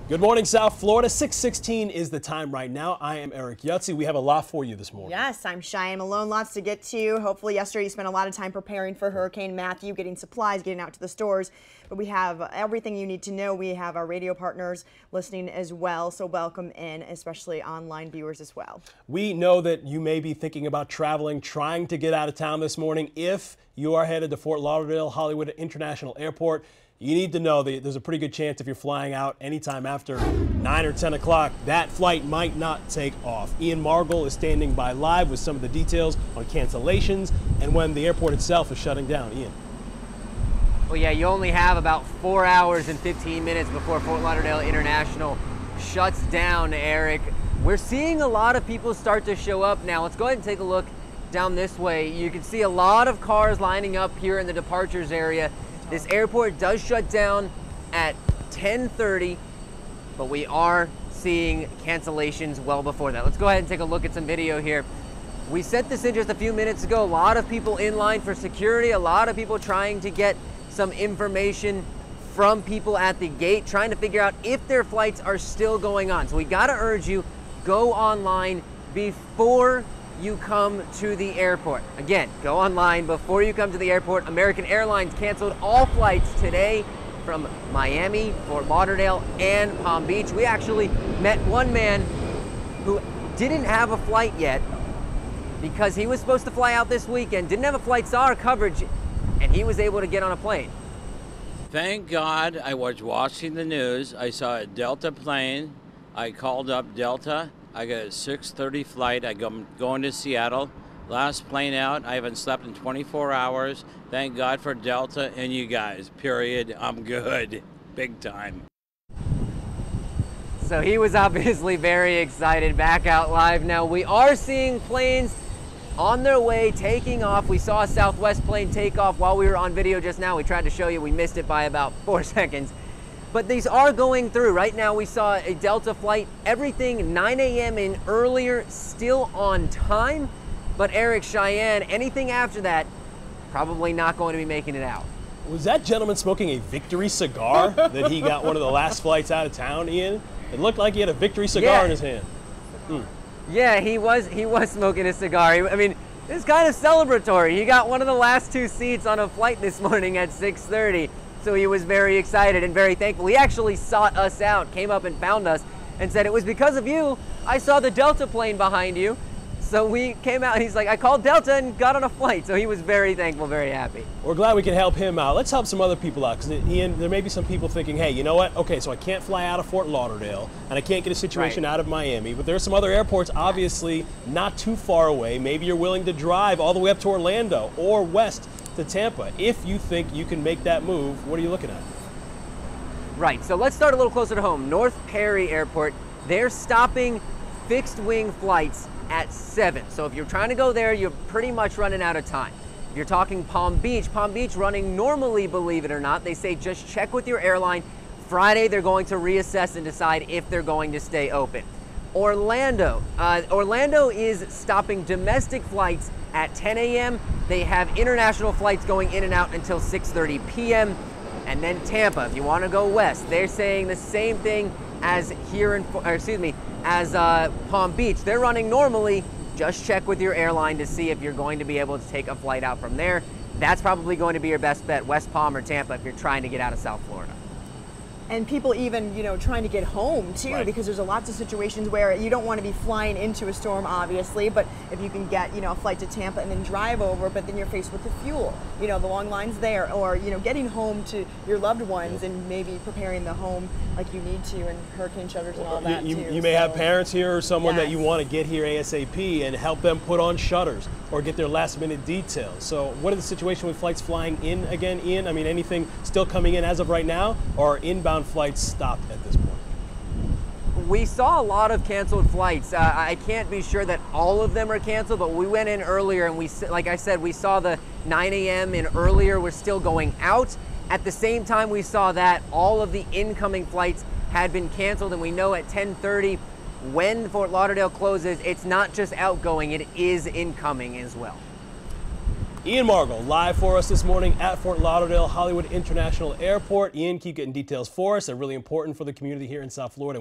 Good morning, South Florida. 6:16 is the time right now. I am Eric Yutzi. We have a lot for you this morning. Yes, I'm Cheyenne Malone. Lots to get to. Hopefully yesterday you spent a lot of time preparing for Hurricane Matthew, getting supplies, getting out to the stores. But we have everything you need to know. We have our radio partners listening as well. So welcome in, especially online viewers as well. We know that you may be thinking about traveling, trying to get out of town this morning. If you are headed to Fort Lauderdale-Hollywood International Airport, you need to know that there's a pretty good chance if you're flying out anytime after 9 or 10 o'clock, that flight might not take off. Ian Margol is standing by live with some of the details on cancellations and when the airport itself is shutting down. Ian. Well, yeah, you only have about 4 hours and 15 minutes before Fort Lauderdale International shuts down, Eric. We're seeing a lot of people start to show up now. Let's go ahead and take a look down this way. You can see a lot of cars lining up here in the departures area. This airport does shut down at 10:30, but we are seeing cancellations well before that. Let's go ahead and take a look at some video here. We sent this in just a few minutes ago. A lot of people in line for security, a lot of people trying to get some information from people at the gate, trying to figure out if their flights are still going on. So we gotta urge you, go online before you come to the airport. Again, go online before you come to the airport. American Airlines canceled all flights today from Miami, Fort Lauderdale, and Palm Beach. We actually met one man who didn't have a flight yet because he was supposed to fly out this weekend, didn't have a flight, saw our coverage, and he was able to get on a plane. Thank God I was watching the news. I saw a Delta plane. I called up Delta. I got a 6:30 flight. I'm going to Seattle. Last plane out. I haven't slept in 24 hours. Thank God for Delta and you guys, period. I'm good. Big time. So he was obviously very excited. Back out live now. We are seeing planes on their way, taking off. We saw a Southwest plane take off while we were on video just now. We tried to show you. We missed it by about 4 seconds. But these are going through. Right now we saw a Delta flight, everything 9 a.m. and earlier, still on time. But Eric, Cheyenne, anything after that, probably not going to be making it out. Was that gentleman smoking a victory cigar that he got one of the last flights out of town, Ian? It looked like he had a victory cigar in his hand. Yeah, he was smoking a cigar. I mean, it's kind of celebratory. He got one of the last 2 seats on a flight this morning at 6:30. So he was very excited and very thankful. He actually sought us out, came up and found us and said, "It was because of you. I saw the Delta plane behind you." So we came out and he's like, "I called Delta and got on a flight." So he was very thankful, very happy. We're glad we can help him out. Let's help some other people out, because Ian, there may be some people thinking, hey, you know what? Okay, so I can't fly out of Fort Lauderdale and I can't get a situation out of Miami, but there's some other airports obviously not too far away. Maybe you're willing to drive all the way up to Orlando or west to Tampa. If you think you can make that move, what are you looking at? Right, so let's start a little closer to home. North Perry Airport, they're stopping fixed wing flights at 7. So if you're trying to go there, you're pretty much running out of time. If you're talking Palm Beach running normally, believe it or not. They say just check with your airline. Friday, they're going to reassess and decide if they're going to stay open. Orlando is stopping domestic flights at 10 a.m. They have international flights going in and out until 6:30 p.m. And then Tampa, if you want to go west, they're saying the same thing as Palm Beach. They're running normally. Just check with your airline to see if you're going to be able to take a flight out from there. That's probably going to be your best bet, West Palm or Tampa, if you're trying to get out of South Florida. And people even, trying to get home too, because there's lots of situations where you don't want to be flying into a storm, obviously, but if you can get, a flight to Tampa and then drive over, but then you're faced with the fuel, the long lines there, or, getting home to your loved ones and maybe preparing the home like you need to, and hurricane shelters and all that too. You may have parents here or someone that you want to get here ASAP and help them put on shutters or get their last minute details. So what is the situation with flights flying in again, Ian? I mean, anything still coming in as of right now, or inbound flights stopped at this point? We saw a lot of canceled flights. I can't be sure that all of them are canceled, but we went in earlier and like I said, we saw the 9 a.m. and earlier were still going out. At the same time we saw that, all of the incoming flights had been canceled, and we know at 10:30 when Fort Lauderdale closes, it's not just outgoing, it is incoming as well. Ian Margol live for us this morning at Fort Lauderdale-Hollywood International Airport. Ian, keep getting details for us. They're really important for the community here in South Florida.